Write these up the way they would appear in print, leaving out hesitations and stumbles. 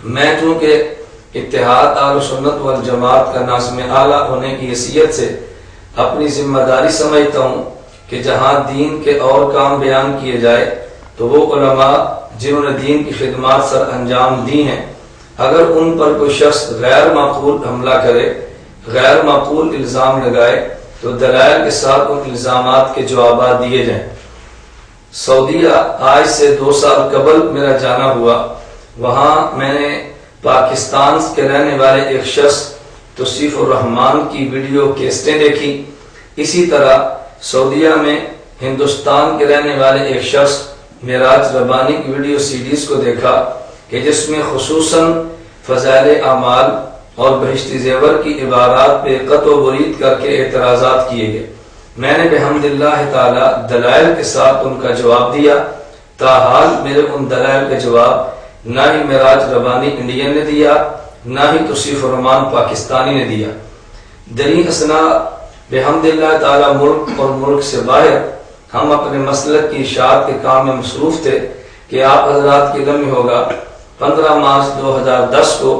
میں چونکہ اتحاد اہل سنت والجماعت کا ناظم اعلیٰ ہونے کی حیثیت سے اپنی ذمہ داری سمجھتا ہوں کہ جہاں دین کے اور کام بیان کیے جائے تو وہ علماء جنہوں نے دین کی خدمات سر انجام دی ہیں، اگر ان پر کوئی شخص غیر معقول حملہ کرے، غیر معقول الزام لگائے تو دلائل کے ساتھ ان الزامات کے جوابات دیے جائیں۔ سعودیہ آج سے 2 سال قبل میرا جانا ہوا، وہاں میں نے پاکستان کے رہنے والے ایک شخص توصیف الرحمان کی ویڈیو کیسٹیں دیکھی۔ اسی طرح سعودیہ میں ہندوستان کے رہنے والے ایک شخص معراج ربانی کی ویڈیو CDs کو دیکھا کہ جس میں خصوصاً فضائل اعمال اور بہشتی زیور کی عبارات پہ قطع و برید کر کے اعتراضات کیے گئے۔ میں نے بحمد اللہ تعالی دلائل کے ساتھ ان کا جواب دیا۔ تاحال میرے ان دلائل کا جواب نہ ہی معراج ربانی انڈین نے دیا، نہ ہی توصیف الرحمان پاکستانی نے دیا۔ دریں اثناء بحمد اللہ تعالی ملک اور ملک سے باہر ہم اپنے مسلک کی اشاعت کے کام میں مصروف تھے کہ آپ حضرات کی علم میں ہوگا 15 مارچ 2010 کو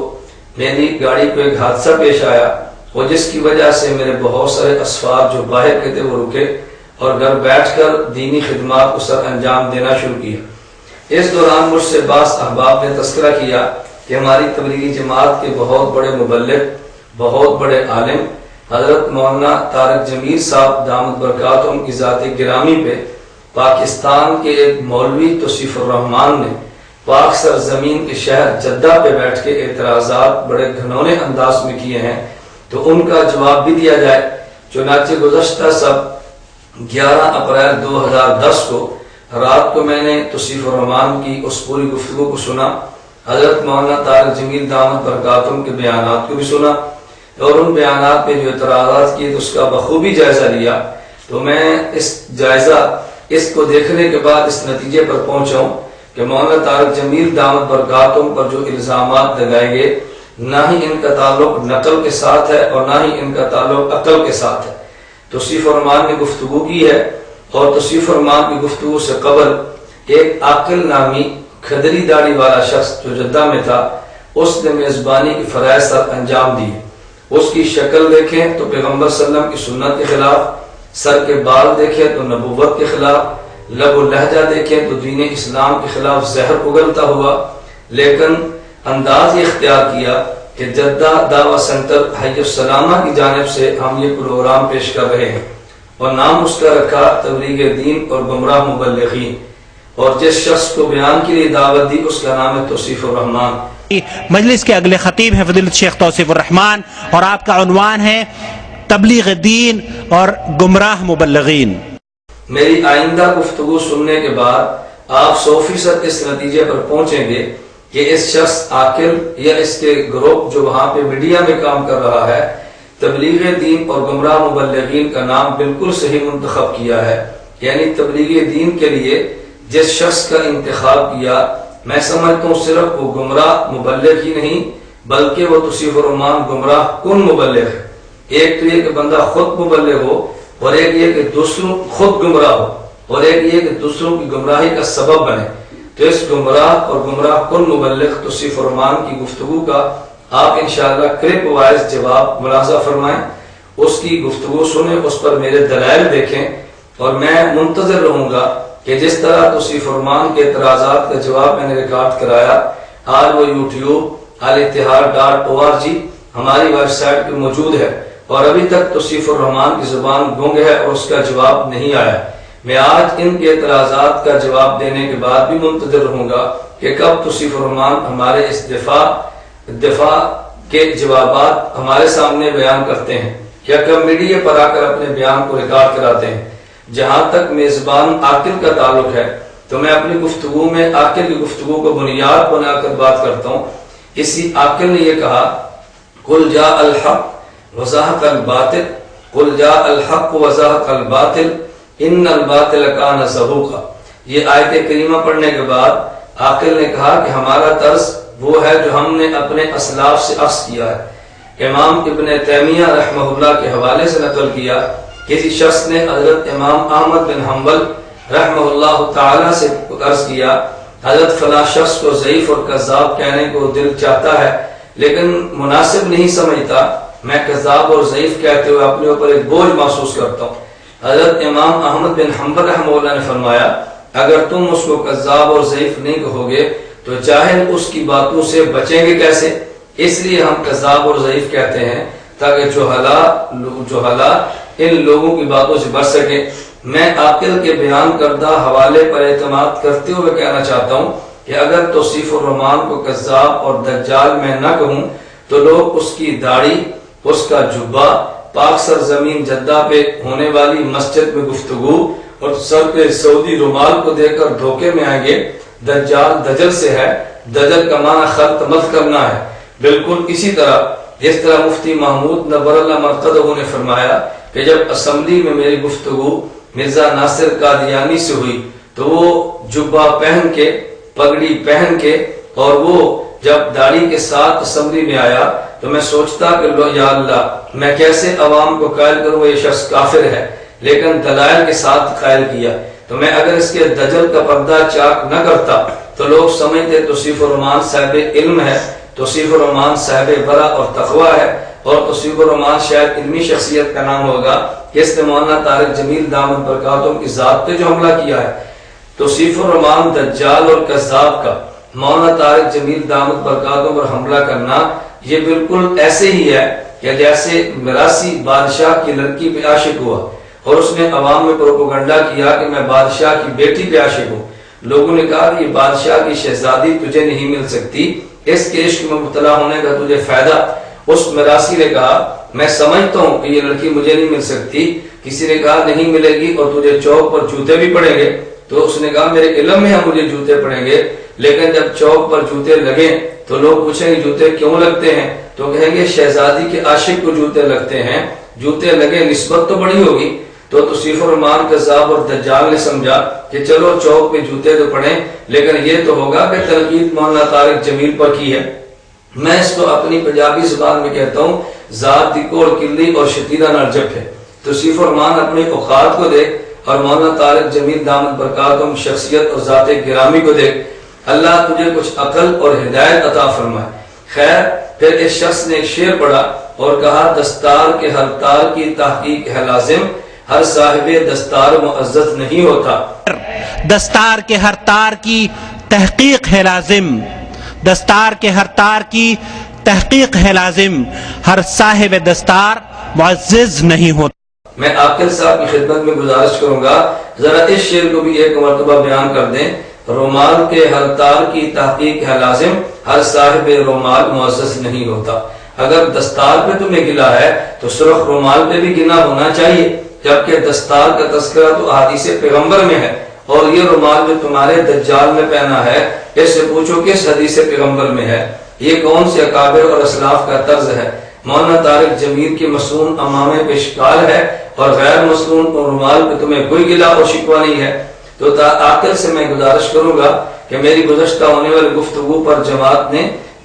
میری گاڑی کو ایک حادثہ پیش آیا اور جس کی وجہ سے میرے بہت سارے اسفار جو باہر کے تھے وہ رکے اور گھر بیٹھ کر دینی خدمات کو سر انجام دینا شروع کیا۔ اس دوران مجھ سے بعض احباب نے تذکرہ کیا کہ ہماری تبلیغی جماعت کے بہت بڑے مبلغ، بہت بڑے عالم حضرت مولانا طارق جمیل صاحب دامت برکاتہم کی ذات گرامی پہ پاکستان کے ایک مولوی توصیف الرحمان نے پاک سرزمین کے شہر جدہ پہ بیٹھ کے اعتراضات بڑے گھنونے انداز میں کیے ہیں، تو ان کا جواب بھی دیا جائے۔ چنانچہ گزشتہ 11 اپریل 2010 کو رات کو میں نے توصیف الرحمان کی اس پوری گفتگو کو سنا، حضرت مولانا طارق جمیل دامت برکاتہم کے بیانات کو بھی سنا اور ان بیانات پہ جو اعتراضات کیے تو اس کا بخوبی جائزہ لیا۔ تو میں اس کو دیکھنے کے بعد اس نتیجے پر پہنچا ہوں کہ مولانا طارق جمیل دامت برکاتہم پر جو الزامات لگائے گئے نہ ہی ان کا تعلق نقل کے ساتھ ہے اور نہ ہی ان کا تعلق عقل کے ساتھ ہے۔ توصیف الرحمان نے گفتگو کی ہے اور توصیف الرحمان کی گفتگو سے قبل ایک عاقل نامی کھدری داڑھی والا شخص جو جدہ میں تھا اس نے میزبانی کی فرائض سر انجام دی۔ اس کی شکل دیکھیں تو پیغمبر صلی اللہ علیہ وسلم کی سنت کے خلاف، سر کے بال دیکھیں تو نبوت کے خلاف، لب و لہجہ دیکھیں تو دین اسلام کے خلاف زہر اگلتا ہوا، لیکن انداز یہ اختیار کیا کہ جدہ دعوی سینٹر حی السلامہ کی جانب سے ہم یہ پروگرام پیش کر رہے ہیں اور نام اس کا رکھا تبلیغ دین اور گمراہ مبلغین، اور جس شخص کو بیان کے لیے دعوت دی اس کا نام ہے توصیف الرحمان۔ مجلس کے اگلے خطیب ہیں فضیلت شیخ توصیف الرحمان اور آپ کا عنوان ہے تبلیغ دین اور گمراہ مبلغین۔ میری آئندہ گفتگو سننے کے بعد آپ 100% اس نتیجے پر پہنچیں گے کہ اس شخص عاقل یا اس کے گروپ جو وہاں پہ میڈیا میں کام کر رہا ہے تبلیغ دین اور گمراہ مبلغین کا نام بالکل صحیح منتخب کیا ہے، یعنی تبلیغ دین کے لیے جس شخص کا انتخاب کیا میں سمجھتا ہوں صرف وہ گمراہ مبلغ ہی نہیں بلکہ وہ توصیف الرحمان گمراہ کن مبلغ ہے۔ ایک تو یہ کہ بندہ خود مبلغ ہو اور ایک یہ کہ دوسروں خود گمراہ ہو اور ایک یہ کہ دوسروں کی گمراہی کا سبب بنے۔ تو اس گمراہ اور گمراہ کن مبلغ توصیف الرحمان کی گفتگو کا آپ انشاءاللہ کلپ وائز جواب ملاحظہ فرمائیں، اس کی گفتگو سنیں، اس پر میرے دلائل دیکھیں اور میں منتظر رہوں گا کہ جس طرح توصیف الرحمان کے اعتراضات کا جواب میں نے ریکارڈ کرایا آج وہ YouTube الاتحاد.org ہماری ویب سائٹ پہ موجود ہے اور ابھی تک توصیف الرحمان کی زبان گنگ ہے اور اس کا جواب نہیں آیا۔ میں آج ان کے اعتراضات کا جواب دینے کے بعد بھی منتظر رہوں گا کہ کب توصیف الرحمان ہمارے اس دفاع کے جوابات ہمارے سامنے بیان کرتے ہیں، کیا کب میڈیا پر آ کر اپنے بیان کو ریکارڈ کراتے ہیں۔ جہاں تک میزبان عاقل کا تعلق ہے تو میں اپنی گفتگو میں عاقل کی گفتگو کو بنیاد بنا کر بات کرتا ہوں۔ اسی عاقل نے یہ کہا قل جاء الحق وزهق الباطل، قل جاء الحق وزهق الباطل ان الباطل کان زہوقا۔ یہ آیت کریمہ پڑھنے کے بعد عاقل نے کہا کہ ہمارا طرز وہ ہے جو ہم نے اپنے اسلاف سے اخذ کیا ہے۔ امام ابن تیمیہ رحمہ اللہ کے حوالے سے نقل کیا کسی شخص نے حضرت امام احمد بن حنبل رحمہ اللہ تعالی سے عرض کیا حضرت فلاں شخص کو ضعیف اور کذاب کہنے کو دل چاہتا ہے لیکن مناسب نہیں سمجھتا، میں کذاب اور ضعیف کہتے ہوئے اپنے اوپر ایک بوجھ محسوس کرتا ہوں۔ حضرت امام احمد بن حنبل رحمہ اللہ نے فرمایا اگر تم اس کو کذاب اور ضعیف نہیں کہو گے تو جاہل اس کی باتوں سے بچیں گے کیسے؟ اس لیے ہم کذاب اور ضعیف کہتے ہیں تاکہ جہلا ان لوگوں کی باتوں سے بچ سکے۔ میں عاقل کے بیان کردہ حوالے پر اعتماد کرتے ہوئے کہنا چاہتا ہوں کہ اگر توصیف الرحمان کو کذاب اور دجال میں نہ کہوں تو لوگ اس کی داڑھی، اس کا جبہ، پاک سرزمین جدہ پہ ہونے والی مسجد میں گفتگو اور سر پہ سعودی رومال کو دیکھ کر دھوکے میں آئیں گے۔ دجال دجل سے ہے، دجل کا معنی خلط مت کرنا ہے۔ بالکل اسی طرح جس طرح مفتی محمود نور اللہ مرتضی نے فرمایا کہ جب اسمبلی میں میری گفتگو مرزا ناصر قادیانی سے ہوئی تو وہ جبہ پہن کے، پگڑی پہن کے، اور وہ جب داڑھی کے ساتھ اسمبلی میں آیا تو میں سوچتا کہ یا اللہ میں کیسے عوام کو قائل کروں یہ شخص کافر ہے، لیکن دلائل کے ساتھ قائل کیا۔ تو میں اگر اس کے دجل کا پردہ چاک نہ کرتا تو لوگ سمجھتے توصیف الرحمان صاحب علم ہے، توصیف الرحمان صاحب برا اور تقوی ہے، اور توصیف الرحمان شاید علمی شخصیت کا نام ہوگا کہ اس نے مولانا طارق جمیل دامت برکاتہم کی ذات پہ جو حملہ کیا ہے۔ توصیف الرحمان دجال اور کذاب کا مولانا طارق جمیل دامت برکاتہم پر حملہ کرنا یہ بالکل ایسے ہی ہے کہ جیسے مراسی بادشاہ کی لڑکی پہ عاشق ہوا اور اس نے عوام میں پروپیگنڈا کیا کہ میں بادشاہ کی بیٹی پہ عاشق ہوں۔ لوگوں نے کہا کہ یہ بادشاہ کی شہزادی تجھے نہیں مل سکتی، اس کے عشق میں مبتلا ہونے کا تجھے فائدہ۔ اس مراسی نے کہا میں سمجھتا ہوں کہ یہ لڑکی مجھے نہیں مل سکتی۔ کسی نے کہا نہیں ملے گی اور تجھے چوک پر جوتے بھی پڑیں گے، تو اس نے کہا میرے علم میں مجھے جوتے پڑیں گے، لیکن جب چوک پر جوتے لگیں تو لوگ پوچھیں گے جوتے کیوں لگتے ہیں، تو کہیں گے شہزادی کے عاشق کو جوتے لگتے ہیں، جوتے لگے نسبت تو بڑی ہوگی۔ تو توصیف الرحمان کذاب اور دجال نے سمجھا کہ چلو چوک پہ جوتے تو پڑیں، لیکن یہ تو ہوگا کہ تنقید مولانا طارق جمیل پر کی ہے۔ میں اس کو اپنی پنجابی زبان میں کہتا ہوں ذات دی کوڑ کلی اور شتیرہ نال جپ ہے۔ توصیف الرحمان اپنی اوقات کو دیکھ اور مولانا طارق جمیل دامت برکاتہم شخصیت اور ذات گرامی کو دیکھ۔ اللہ تجھے کچھ عقل اور ہدایت عطا فرمائے۔ خیر پھر اس شخص نے ایک شعر پڑھا اور کہا دستار کے ہر تار کی تحقیق ہے لازم، ہر صاحب دستار معزز نہیں ہوتا۔ دستار کے ہر تار کی تحقیق ہے لازم، دستار کے ہر تار کی تحقیق ہے لازم، ہر صاحب دستار معزز نہیں ہوتا۔ میں عاقل صاحب کی خدمت میں گزارش کروں گا ذرا اس شعر کو بھی ایک مرتبہ بیان کر دیں۔ رومال کے ہر تار کی تحقیق ہے لازم، ہر صاحب رومال معزز نہیں ہوتا۔ اگر دستار پہ تمہیں گلا ہے تو سرخ رومال پہ بھی گنا ہونا چاہیے، جبکہ دستار کا تذکرہ تو احادیث پیغمبر میں ہے، اور یہ رومال جو تمہارے دجال میں پہنا ہے اس سے پوچھو کس حدیث پیغمبر میں ہے، یہ کون سے اکابر اور اسلاف کا طرز ہے۔ مولانا طارق جمیل کی مصنون امامے پہ اشکال ہے اور غیر مصنون رومال پہ تمہیں کوئی گلا اور شکوہ نہیں ہے۔ تو آخر سے میں گزارش کروں گا کہ میری گزشتہ ہونے والی گفتگو پر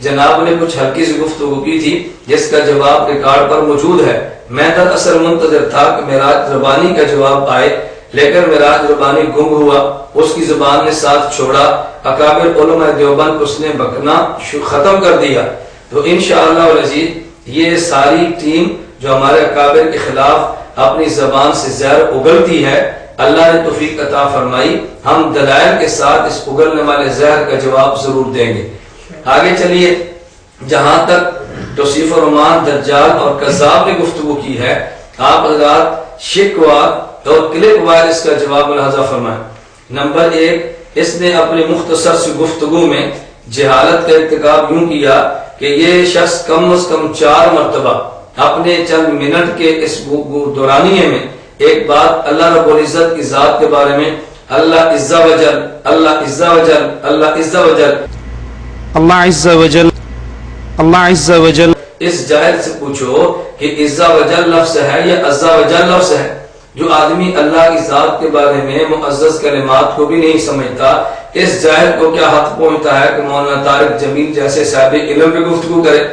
جناب نے کچھ ہلکی سی گفتگو کی تھی جس کا جواب ریکارڈ پر موجود ہے۔ میں دراصل منتظر تھا کہ معراج ربانی کا جواب آئے، لیکن معراج ربانی گم ہوا، اس کی زبان نے ساتھ چھوڑا، اکابر علماء دیوبند اس نے بکنا ختم کر دیا۔ تو انشاءاللہ العزیز یہ ساری ٹیم جو ہمارے اکابر کے خلاف اپنی زبان سے زہر اگلتی ہے، اللہ نے توفیق عطا فرمائی، ہم دلائل کے ساتھ اس اگلنے والے زہر کا جواب ضرور دیں گے۔ آگے چلیے، جہاں تک توصیف الرحمان دجال اور کذاب نے گفتگو کی ہے، آپ حضرات شکوہ اور کلپ وائر اس کا جواب ملاحظہ فرمائیں۔ نمبر 1، اس نے اپنی مختصر سی گفتگو میں جہالت کا ارتکاب یوں کیا کہ یہ شخص کم از کم 4 مرتبہ اپنے چند منٹ کے اس دورانیے میں ایک بات اللہ رب العزت کی ذات کے بارے میں، اللہ عز و جل، اللہ عز و جل، اللہ عز و جل، اللہ عز و جل، اللہ عز و جل، اس جاہل سے پوچھو کہ عز و جل لفظ ہے یا عز و جل لفظ ہے۔ جو آدمی اللہ کی ذات کے بارے میں معزز کلمات کو بھی نہیں سمجھتا، اس جاہل کو کیا حق پہنچتا ہے کہ مولانا طارق جمیل جیسے صاحب علم پہ گفتگو کرے۔